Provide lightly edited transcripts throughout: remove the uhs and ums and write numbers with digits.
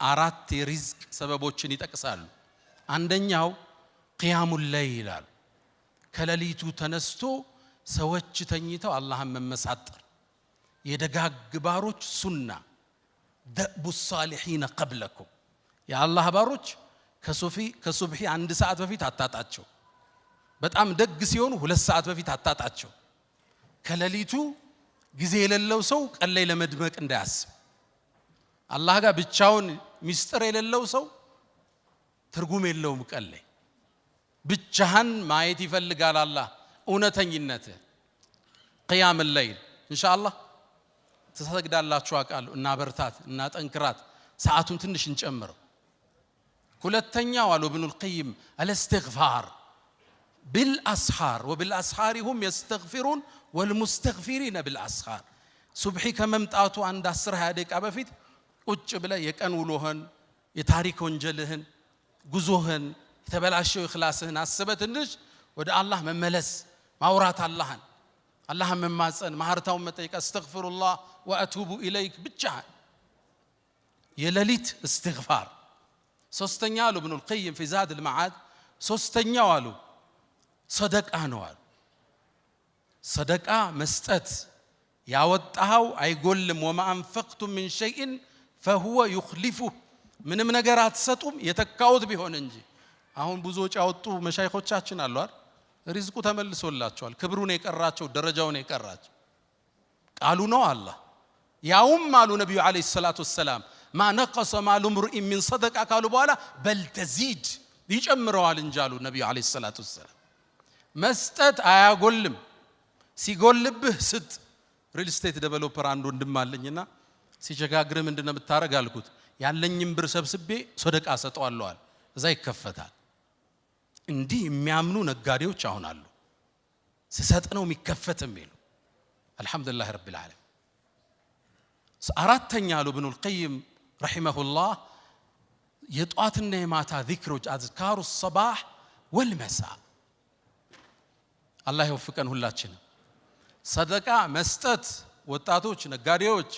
አራት የሪዝቅ ሰበቦችን ይጠቅሳሉ። አንደኛው ቂያሙል ለይል አሉ። ከሌሊቱ ተነስቶ ሰዎች ተኝተው አላህን መመሳጠር የደጋግ ባሮች ሱና ደቡ الصالحين قبلكم የአላህ ባሮች ከሱብሂ 1 ሰዓት በፊት አታጣቸው። በጣም ደግ ሲሆኑ 2 ሰዓት በፊት አታጣቸው። ከሌሊቱ ጊዜ የሌለው ሰው ቀን ላይ ለመድመቅ እንዳያስብ። አላህ ጋር ብቻውን ሚስጥር የሌለው ሰው ትርጉም የለውም። ቀን ላይ ብቻህን ማየት ይፈልጋል አላህ እውነተኝነት። ቂያም الليل ኢንሻአላህ ተሰግዳላችሁ አቃሉ እና በርታት እና ጠንክራት ሰዓቱን ትንሽ እንጨምረው። ሁለተኛው አሉ ኢብኑ القيم الاستغفار بالاسحار وبالاسحار هم يستغفرون والمستغفرين بالاسحار ሱብሂ ከመምጣቱ አንድ 10-20 ደቂቃ በፊት ቁጭ ብለ የቀን ውሎህን የታሪክ ወንጀልህን ጉዞህን የተበላሸው ኢኽላስህን አስበህ ትንሽ ወደ አላህ መመለስ ማውራት አላህን መማጸን ማህርታውን መጠየቅ አስተግፊሩላህ ወአቱቡ ኢለይክ ብቻ የሌሊት እስትግፋር። ሶስተኛ አሉ ኢብኑ القيم في زاد المعاد ሶስተኛው አሉ ሰደቃ ነው አሉ። ሰደቃ መስጠት ያወጣው አይጎልም። وما انفقتم من شيء فهو يخلفه ምንም ነገር አትሰጡም የተካውት ቢሆን እንጂ። አሁን ብዙ ወጪ ያወጡ መሻይኾቻችን አሉ አይደል? ሪዝቁ ተመልሶላቸዋል። ክብሩን የቀራቸው ደረጃውን የቀራቸው ቃሉ ነው አላህ። ያውም አሉ ነብዩ አለይሂ ሰላቱ ወሰለም ما نقص مال امرئ من صدقه قالوا በኋላ بل تزيد ይጨምረዋል እንጂ አሉ ነብዩ አለይሂ ሰላቱ ወሰለም። መስጠት አያጎልም። ሲጎልብህ ስጥ። ሪል ስቴት ዴቨሎፐር አንዱ እንደማለኝና ሲቸጋግር ምንድነው የምታረግ አልኩት። ያለኝም ብር ሰብስቤ ሰደቃ ሰጠዋለሁ አለ። እዛ ይከፈታል። እንዲህ የሚያምኑ ነጋዴዎች አሁን አሉ። ሲሰጥ ነው የሚከፈትም ይሉ አልহামዱሊላህ ረቢል ዓለሚን። አራተኛ አሉ ኢብኑ القيم ረሂመሁላህ የጧትና የማታ ዚክሮች አዝካሩ الصباح والمساء አላህ ይወፍቀን ሁላችንም። ሰደቃ መስጠት ወጣቶች ነጋዴዎች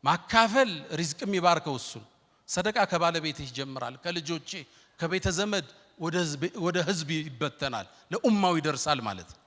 ማካፈል ሪዝቅም ይባርከው እሱ። ሰደቃ ከባለቤት ይጀምራል፣ ከልጆቼ ከቤተ ዘመድ ወደ ህዝብ ይበተናል፣ ለኡማው ይደርሳል ማለት ነው።